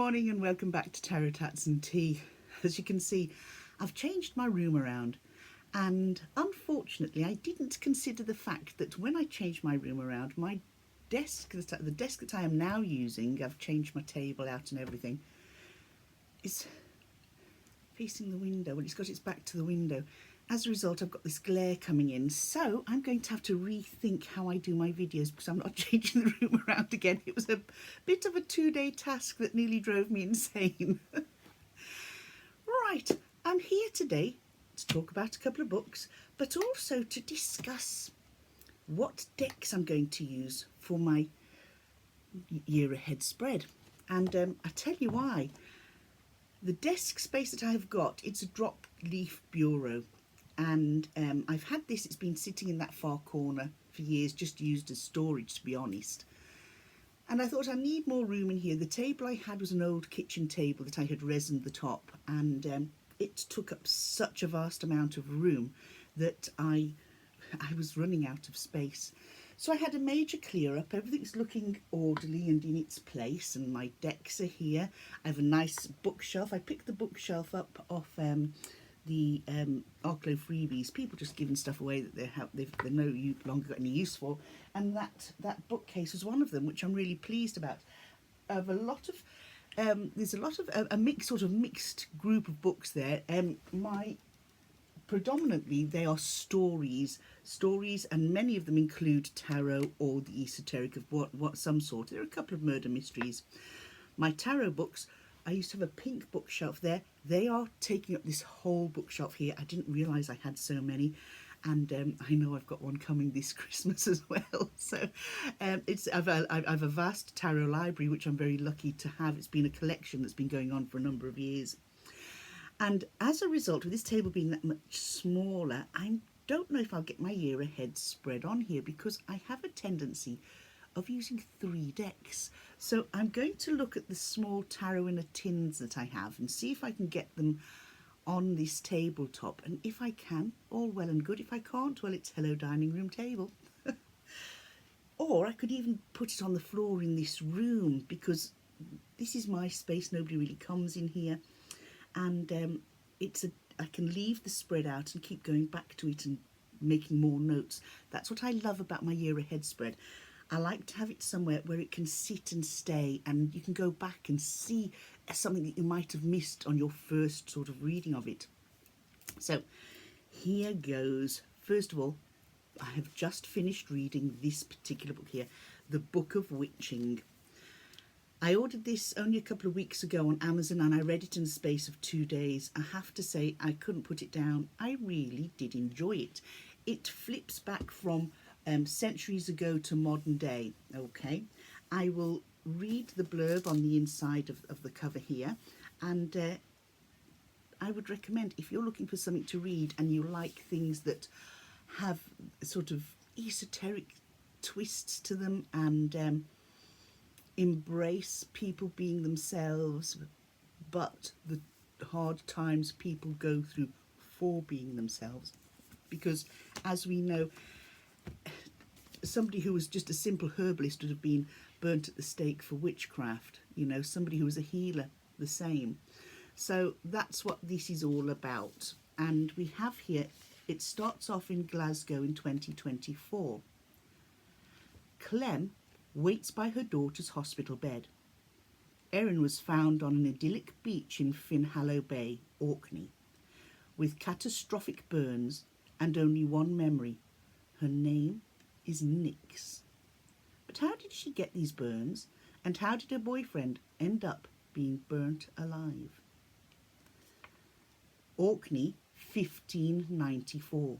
morning and welcome back to Tarot Tats and Tea. As you can see, I've changed my room around, and unfortunately I didn't consider the fact that when I changed my room around, my desk, the desk that I am now using, I've changed my table out and everything, is facing the window. Well, it's got its back to the window. As a result, I've got this glare coming in, so I'm going to have to rethink how I do my videos because I'm not changing the room around again. It was a bit of a 2-day task that nearly drove me insane. Right, I'm here today to talk about a couple of books, but also to discuss what decks I'm going to use for my year ahead spread. And I tell you why. The desk space that I've got, it's a drop leaf bureau. And I've had this, it's been sitting in that far corner for years, just used as storage, to be honest. And I thought I need more room in here. The table I had was an old kitchen table that I had resined the top, and it took up such a vast amount of room that I was running out of space. So I had a major clear up. Everything's looking orderly and in its place, and my decks are here. I have a nice bookshelf. I picked the bookshelf up off the Arklow freebies, people just giving stuff away that they've no longer got any use for, and that bookcase was one of them, which I'm really pleased about. I have a lot of there's a lot of a mixed group of books there. Predominantly they are stories, and many of them include tarot or the esoteric of what some sort. There are a couple of murder mysteries. My tarot books, I used to have a pink bookshelf there. They are taking up this whole bookshelf here. I didn't realise I had so many, and I know I've got one coming this Christmas as well. So I've a vast tarot library, which I'm very lucky to have. It's been a collection that's been going on for a number of years. And as a result, with this table being that much smaller, I don't know if I'll get my year ahead spread on here because I have a tendency of using 3 decks. So I'm going to look at the small tarot in a tins that I have and see if I can get them on this tabletop. And if I can, all well and good. If I can't, well, it's hello dining room table. Or I could even put it on the floor in this room because this is my space. Nobody really comes in here. And I can leave the spread out and keep going back to it and making more notes. That's what I love about my year ahead spread. I like to have it somewhere where it can sit and stay, and you can go back and see something that you might have missed on your first sort of reading of it. So here goes. First of all, I have just finished reading this particular book here, The Book of Witching. I ordered this only a couple of weeks ago on Amazon, and I read it in the space of 2 days. I have to say, I couldn't put it down. I really did enjoy it. It flips back from centuries ago to modern day. Okay, I will read the blurb on the inside of the cover here, and I would recommend, if you're looking for something to read and you like things that have sort of esoteric twists to them and embrace people being themselves, but the hard times people go through for being themselves, because as we know, somebody who was just a simple herbalist would have been burnt at the stake for witchcraft. You know, somebody who was a healer, the same. So that's what this is all about. And we have here, it starts off in Glasgow in 2024. Clem waits by her daughter's hospital bed. Erin was found on an idyllic beach in Finhallow Bay, Orkney, with catastrophic burns and only one memory. Her name is Nyx. But how did she get these burns, and how did her boyfriend end up being burnt alive? Orkney, 1594.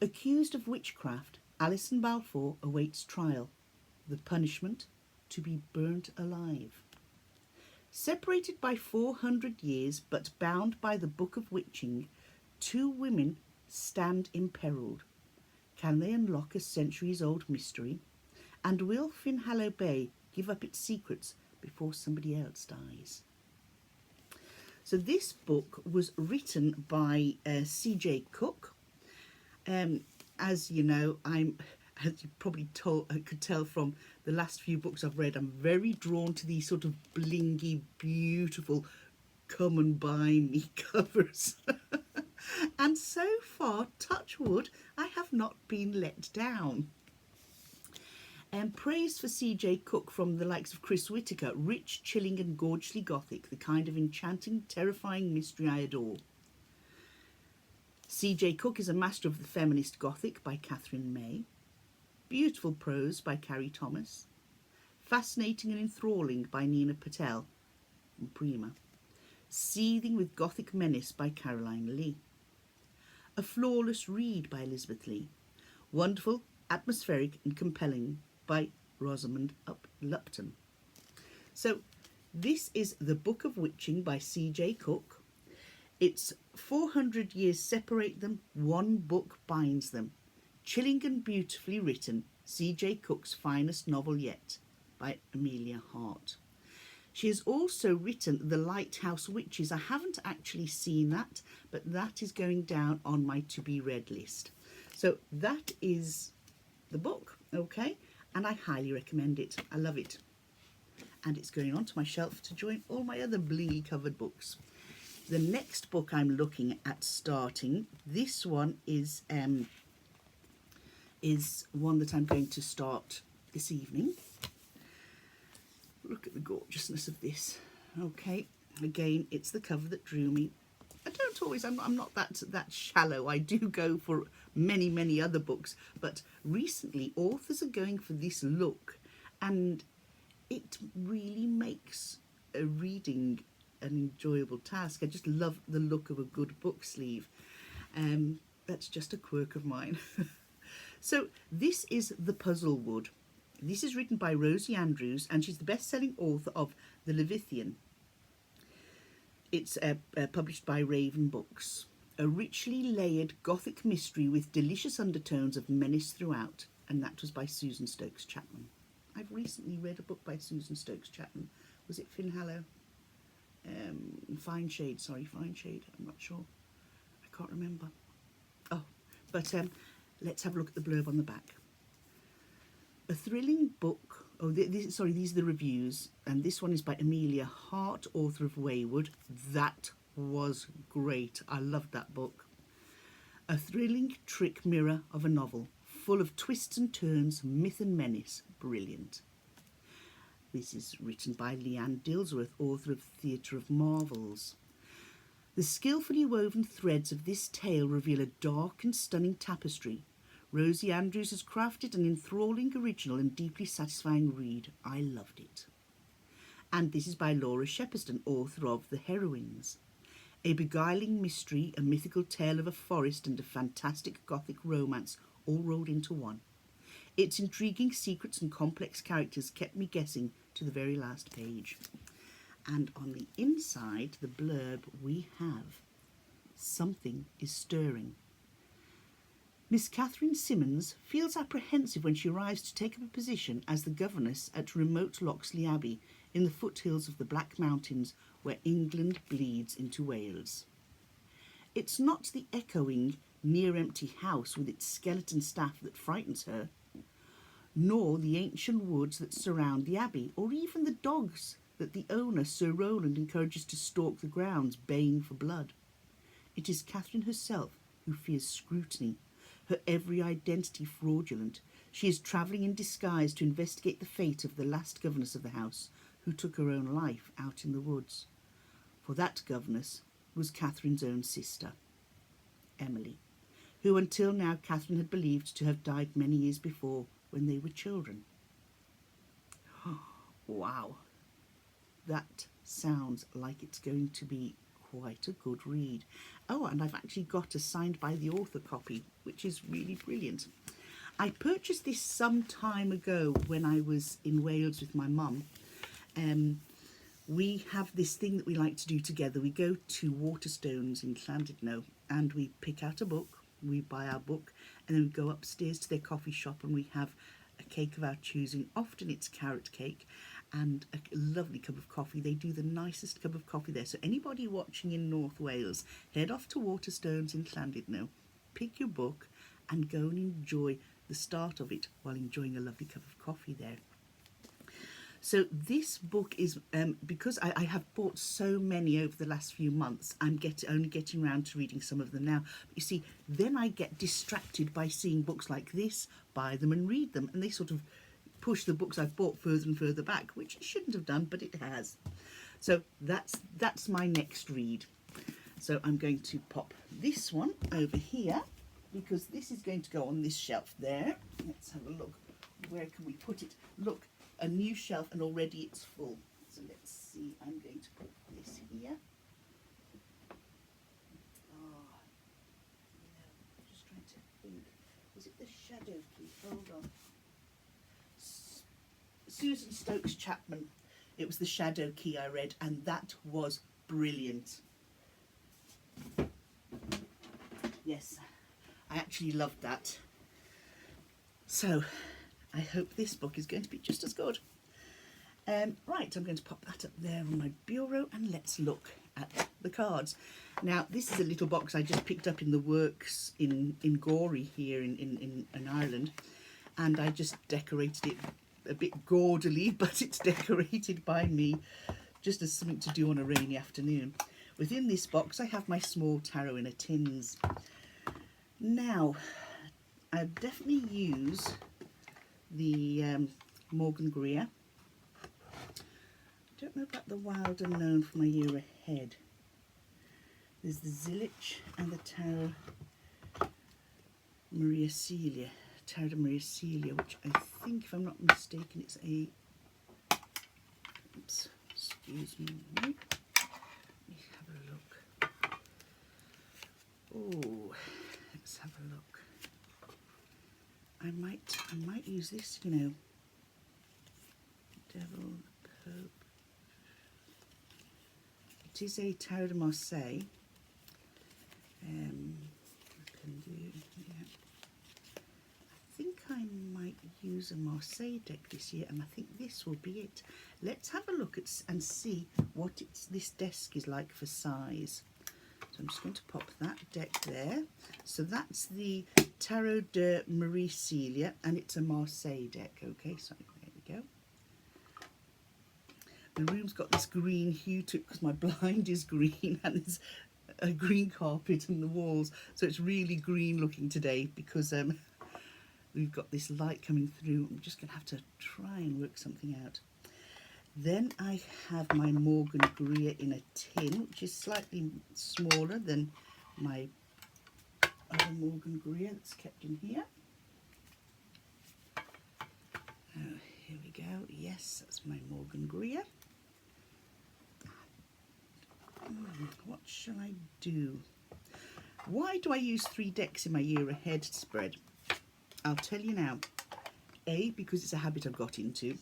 Accused of witchcraft, Alison Balfour awaits trial. The punishment, to be burnt alive. Separated by 400 years but bound by the Book of Witching, 2 women stand imperiled. Can they unlock a centuries-old mystery? And will Finhallow Bay give up its secrets before somebody else dies? So this book was written by C.J. Cook. As you know, as you probably could tell from the last few books I've read, I'm very drawn to these sort of blingy, beautiful, come and buy me covers. And so far, touch wood, I have not been let down. And praise for C.J. Cook from the likes of Chris Whitaker, rich, chilling and gorgeously gothic, the kind of enchanting, terrifying mystery I adore. C.J. Cook is a master of the feminist gothic by Catherine May. Beautiful prose by Carrie Thomas. Fascinating and enthralling by Nina Patel and Prima. Seething with gothic menace by Caroline Lee. A flawless read by Elizabeth Lee. Wonderful, atmospheric and compelling by Rosamund Lupton. So this is The Book of Witching by C.J. Cook. It's 400 years separate them, one book binds them. Chilling and beautifully written, C.J. Cook's finest novel yet, by Amelia Hart. She has also written The Lighthouse Witches. I haven't actually seen that, but that is going down on my to-be-read list. So that is the book, okay? And I highly recommend it. I love it. And it's going onto my shelf to join all my other blingy covered books. The next book I'm looking at starting, this one is one that I'm going to start this evening. Look at the gorgeousness of this. Okay, again, it's the cover that drew me. I don't always, I'm not that shallow. I do go for many other books, but recently authors are going for this look, and it really makes a reading an enjoyable task. I just love the look of a good book sleeve. That's just a quirk of mine. So this is The Puzzlewood. This is written by Rosie Andrews, and she's the best-selling author of The Levithian. It's published by Raven Books. A richly layered gothic mystery with delicious undertones of menace throughout, and that was by Susan Stokes Chapman. I've recently read a book by Susan Stokes Chapman. Was it Finhallow? Fine Shade, I'm not sure. I can't remember. Oh, but let's have a look at the blurb on the back. A thrilling book. Oh, these are the reviews, and this one is by Amelia Hart, author of Wayward. That was great. I loved that book. A thrilling trick mirror of a novel, full of twists and turns, myth and menace. Brilliant. This is written by Leanne Dilsworth, author of Theatre of Marvels. The skillfully woven threads of this tale reveal a dark and stunning tapestry. Rosie Andrews has crafted an enthralling, original and deeply satisfying read. I loved it. And this is by Laura Shepperston, author of The Heroines. A beguiling mystery, a mythical tale of a forest and a fantastic gothic romance all rolled into one. Its intriguing secrets and complex characters kept me guessing to the very last page. And on the inside, the blurb, we have something is stirring. Miss Catherine Simmons feels apprehensive when she arrives to take up a position as the governess at remote Loxley Abbey in the foothills of the Black Mountains where England bleeds into Wales. It's not the echoing, near-empty house with its skeleton staff that frightens her, nor the ancient woods that surround the abbey, or even the dogs that the owner, Sir Roland, encourages to stalk the grounds, baying for blood. It is Catherine herself who fears scrutiny, her every identity fraudulent. She is travelling in disguise to investigate the fate of the last governess of the house, who took her own life out in the woods. For that governess was Catherine's own sister, Emily, who until now Catherine had believed to have died many years before when they were children. Wow, that sounds like it's going to be quite a good read. Oh, and I've actually got a signed by the author copy, which is really brilliant. I purchased this some time ago when I was in Wales with my mum. We have this thing that we like to do together. We go to Waterstones in Llandudno and we pick out a book, we buy our book, and then we go upstairs to their coffee shop and we have a cake of our choosing. Often it's carrot cake and a lovely cup of coffee. They do the nicest cup of coffee there. So anybody watching in North Wales, head off to Waterstones in Llandudno, pick your book and go and enjoy the start of it while enjoying a lovely cup of coffee there. So this book is, because I have bought so many over the last few months, I'm only getting around to reading some of them now. But you see, then I get distracted by seeing books like this, buy them and read them, and they sort of push the books I've bought further and further back, which it shouldn't have done, but it has. So that's my next read. So I'm going to pop this one over here, because this is going to go on this shelf there. Let's have a look. Where can we put it? Look, a new shelf, and already it's full. So let's see. I'm going to put this here. Oh, no, I'm just trying to think. Was it the Shadow Key? Hold on. Susan Stokes Chapman. It was the Shadow Key I read, and that was brilliant. Yes, I actually loved that. So I hope this book is going to be just as good. Right, I'm going to pop that up there on my bureau, and let's look at the cards. Now, this is a little box I just picked up in the works in Gorey here in Ireland, and I just decorated it a bit gaudily, but it's decorated by me just as something to do on a rainy afternoon. Within this box I have my small tarot in a tins. Now, I definitely use the Morgan Greer. I don't know about the Wild Unknown for my year ahead. There's the Zilich and the Tarot Maria Celia. Tarot Maria Celia, which I think, if I'm not mistaken, it's a... Oops, excuse me. Let me have a look. Oh, let's have a look. I might use this, you know. Devil, Pope. It is a Tarot de Marseille. I can do, yeah. I think I might use a Marseille deck this year, and I think this will be it. Let's have a look at and see what this desk is like for size. So I'm just going to pop that deck there. So that's the Tarot de Marie Celia, and it's a Marseille deck. Okay, so there we go. The room's got this green hue to it because my blind is green, and there's a green carpet on the walls, so it's really green looking today because we've got this light coming through. I'm just going to have to try and work something out. Then I have my Morgan Greer in a tin, which is slightly smaller than my other Morgan Greer that's kept in here. Here we go. Yes, that's my Morgan Greer. What shall I do? Why do I use 3 decks in my year ahead spread? I'll tell you now. A, because it's a habit I've got into,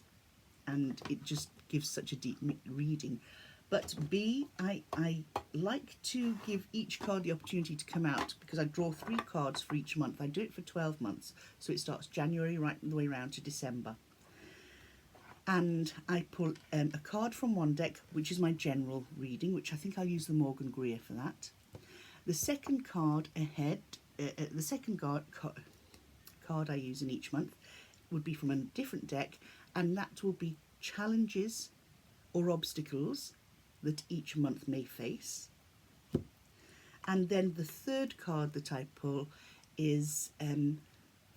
and it just gives such a deep reading. But B, I like to give each card the opportunity to come out, because I draw 3 cards for each month. I do it for 12 months, so it starts January right the way around to December. And I pull a card from one deck, which is my general reading, which I think I'll use the Morgan Greer for that. The second card ahead, the second card I use in each month would be from a different deck, and that will be challenges or obstacles that each month may face. And then the third card that I pull is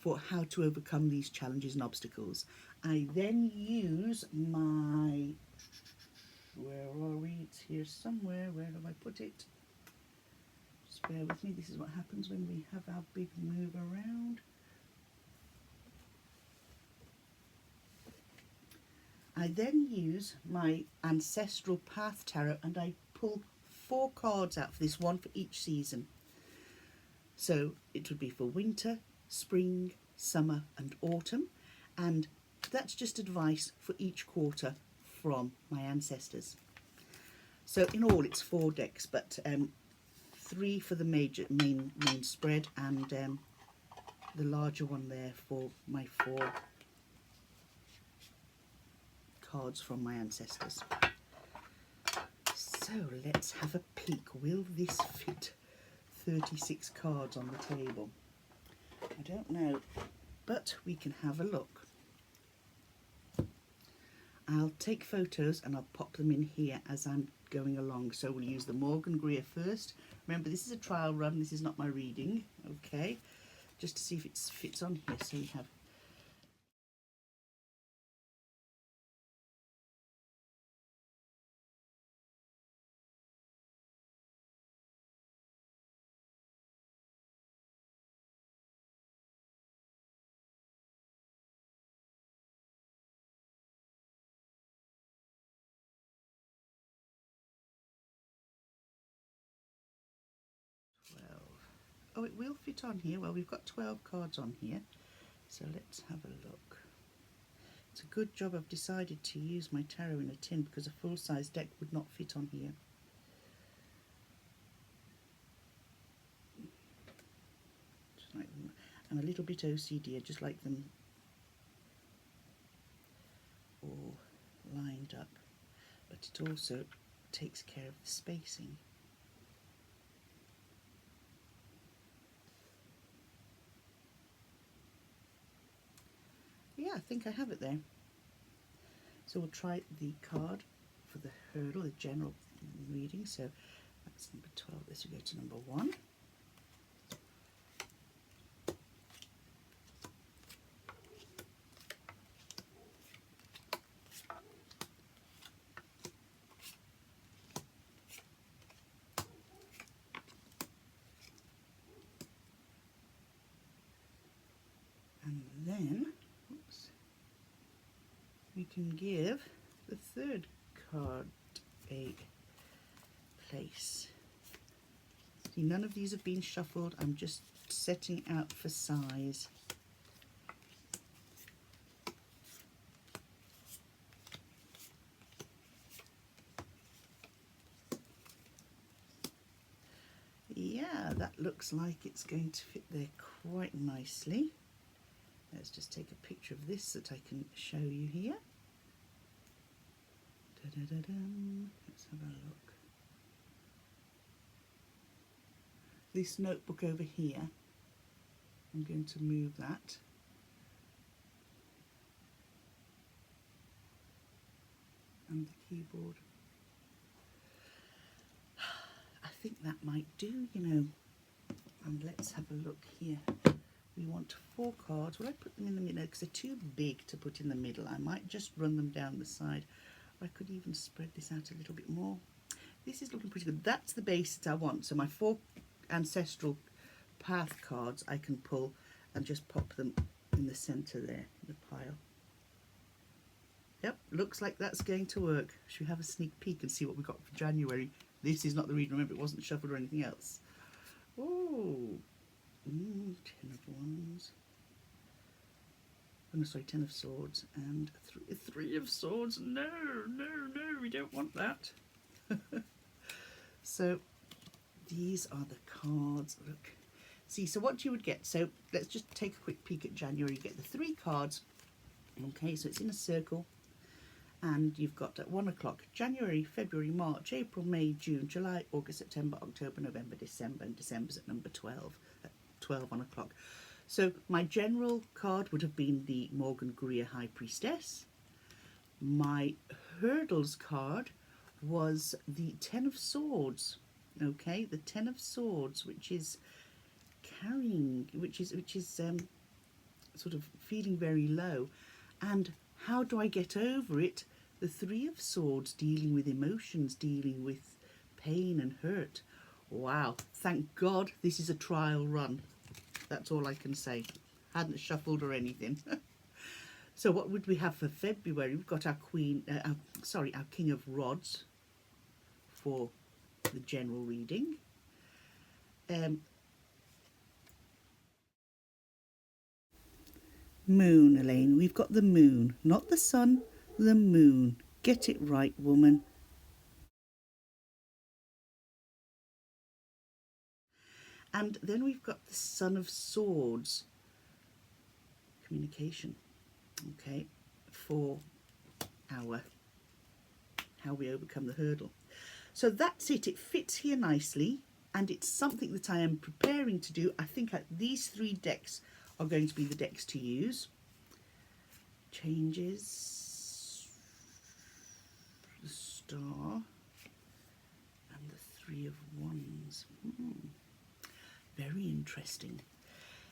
for how to overcome these challenges and obstacles. I then use my, where are we? It's here somewhere. Where have I put it? Just bear with me. This is what happens when we have our big move around. I then use my Ancestral Path Tarot, and I pull 4 cards out for this, one for each season. So it would be for winter, spring, summer and autumn, and that's just advice for each quarter from my ancestors. So in all it's 4 decks, but 3 for the main spread, and the larger one there for my 4 cards from my ancestors. So let's have a peek. Will this fit 36 cards on the table? I don't know. but we can have a look. I'll take photos and I'll pop them in here as I'm going along. So we'll use the Morgan Greer first. Remember, this is a trial run, this is not my reading, okay? Just to see if it fits on here. So we have oh, it will fit on here. Well, we've got 12 cards on here, so let's have a look. It's a good job I've decided to use my tarot in a tin, because a full-size deck would not fit on here. Just like them. I'm a little bit OCD, I just like them all lined up, but it also takes care of the spacing. Yeah, I think I have it there. So we'll try the card for the hurdle, the general reading. So that's number 12. This will go to number 1. And then, oops, we can give the third card a place. See, none of these have been shuffled. I'm just setting out for size. Yeah, that looks like it's going to fit there quite nicely. Let's just take a picture of this that I can show you here. Let's have a look. This notebook over here, I'm going to move that. And the keyboard. I think that might do, you know. And let's have a look here. We want 4 cards. Will I put them in the middle? Because they're too big to put in the middle. I might just run them down the side. Or I could even spread this out a little bit more. This is looking pretty good. That's the base that I want. So my 4 ancestral path cards I can pull and just pop them in the centre there, in the pile. Yep, looks like that's going to work. Should we have a sneak peek and see what we got for January? This is not the reading. Remember, it wasn't shuffled or anything else. Oh, 10 of Wands. Oh, no, sorry, 10 of Swords and 3 of Swords. No, no, no, we don't want that. So these are the cards. Look, see, so what you would get. So let's just take a quick peek at January. You get the 3 cards. Okay, so it's in a circle. And you've got at 1 o'clock, January, February, March, April, May, June, July, August, September, October, November, December, and December's at number 12, at 12 on o'clock. So my general card would have been the Morgan Greer High Priestess. My hurdles card was the 10 of Swords, okay, the 10 of Swords, which is carrying, which is sort of feeling very low. And how do I get over it? The 3 of Swords, dealing with emotions, dealing with pain and hurt. Wow, thank God this is a trial run. That's all I can say. Hadn't shuffled or anything. So what would we have for February? We've got our our King of Rods for the general reading. Moon, Elaine. We've got the moon, not the sun, the moon. Get it right, woman. And then we've got the Son of Swords. Communication. Okay, for our how we overcome the hurdle. So that's it. It fits here nicely, and it's something that I am preparing to do. I think these 3 decks are going to be the decks to use. Changes, the Star, and the Three of Wands. Very interesting.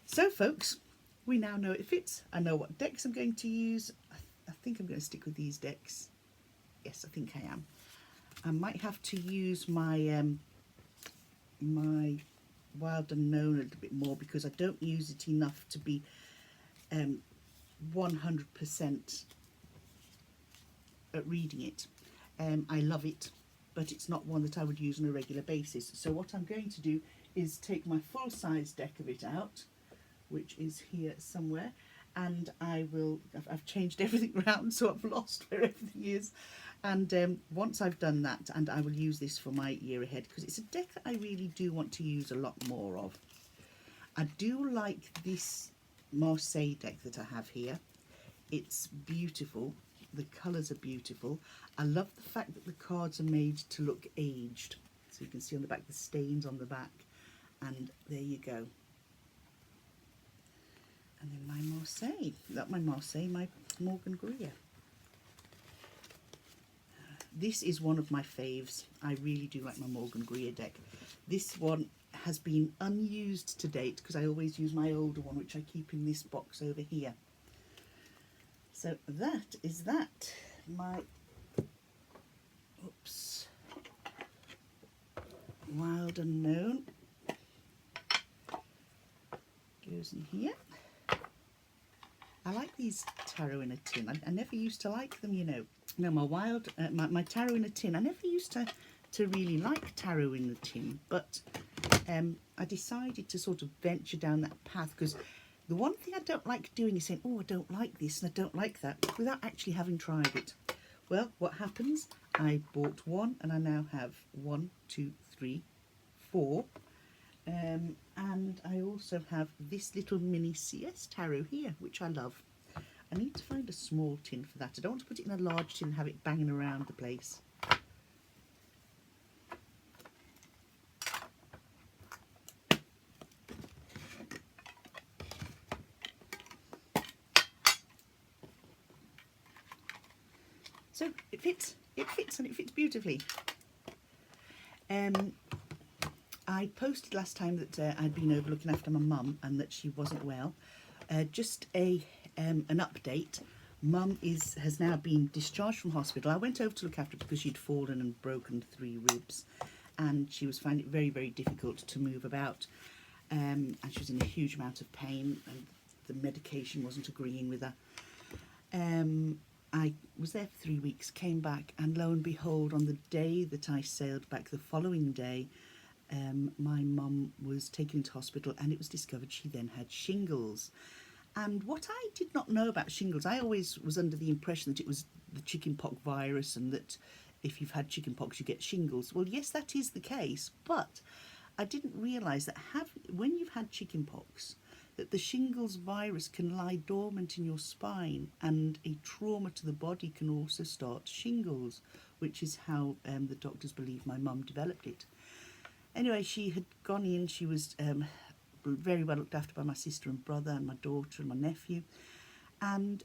So folks, we now know it fits. I know what decks I'm going to use. I think I'm going to stick with these decks. Yes, I think I am. I might have to use my my Wild Unknown a little bit more because I don't use it enough to be 100% at reading it. I love it, but it's not one that I would use on a regular basis. So what I'm going to do is take my full-size deck of it out, which is here somewhere, and I've changed everything around, so I've lost where everything is. And once I've done that, and I will use this for my year ahead, because it's a deck that I really do want to use a lot more of. I do like this Marseille deck that I have here. It's beautiful. The colours are beautiful. I love the fact that the cards are made to look aged. So you can see on the back the stains on the back. And there you go. And then my Marseille. Not my Marseille, my Morgan Greer. This is one of my faves. I really do like my Morgan Greer deck. This one has been unused to date because I always use my older one, which I keep in this box over here. So that is that. My Wild Unknown goes in here. I like these tarot in a tin. I never used to like them, you know. No, my tarot in a tin. I never used to really like tarot in the tin, but I decided to sort of venture down that path because the one thing I don't like doing is saying, oh, I don't like this and I don't like that, without actually having tried it. Well, what happens? I bought one and I now have 1, 2, 3, 4. And I also have this little mini CS tarot here, which I love. I need to find a small tin for that. I don't want to put it in a large tin and have it banging around the place. So it fits and it fits beautifully. I posted last time that I'd been over looking after my mum and that she wasn't well. Just an update. Mum has now been discharged from hospital. I went over to look after her because she'd fallen and broken 3 ribs, and she was finding it very, very difficult to move about. And she was in a huge amount of pain, and the medication wasn't agreeing with her. I was there for 3 weeks, came back, and lo and behold, on the day that I sailed back, the following day, my mum was taken into hospital and it was discovered she then had shingles. And what I did not know about shingles, I always was under the impression that it was the chickenpox virus and that if you've had chickenpox you get shingles. Well, yes, that is the case, but I didn't realise that when you've had chickenpox, that the shingles virus can lie dormant in your spine, and a trauma to the body can also start shingles, which is how the doctors believe my mum developed it. Anyway, she had gone in, she was very well looked after by my sister and brother and my daughter and my nephew, and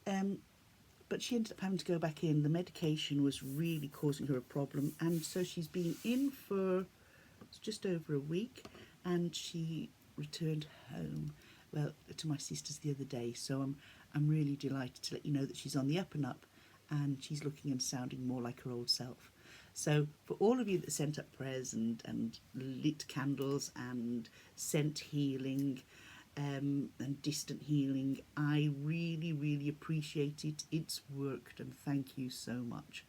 but she ended up having to go back in. The medication was really causing her a problem, and so she's been in for just over a week, and she returned home, well, to my sister's the other day. So I'm really delighted to let you know that she's on the up and up, and she's looking and sounding more like her old self. So for all of you that sent up prayers and lit candles and sent healing and distant healing, I really, really appreciate it. It's worked, and thank you so much.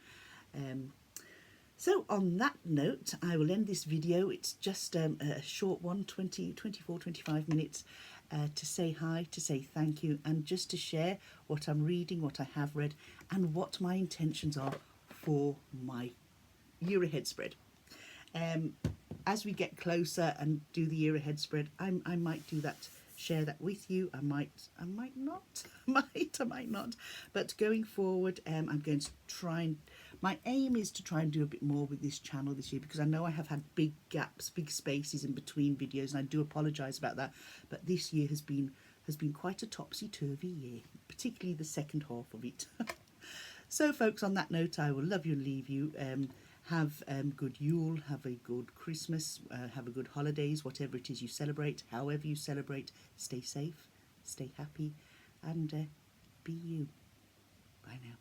So on that note, I will end this video. It's just a short one, 24, 25 minutes, to say hi, to say thank you, and just to share what I'm reading, what I have read, and what my intentions are for my year ahead spread. As we get closer and do the year ahead spread, I might do that, share that with you. I might not, I might not. But going forward, I'm going to try and, my aim is to try and do a bit more with this channel this year, because I know I have had big gaps, big spaces in between videos, and I do apologise about that. But this year has been has been quite a topsy-turvy year, particularly the second half of it. So, folks, on that note, I will love you and leave you. Have good Yule, have a good Christmas, have a good holidays, whatever it is you celebrate, however you celebrate. Stay safe, stay happy, and be you. Bye now.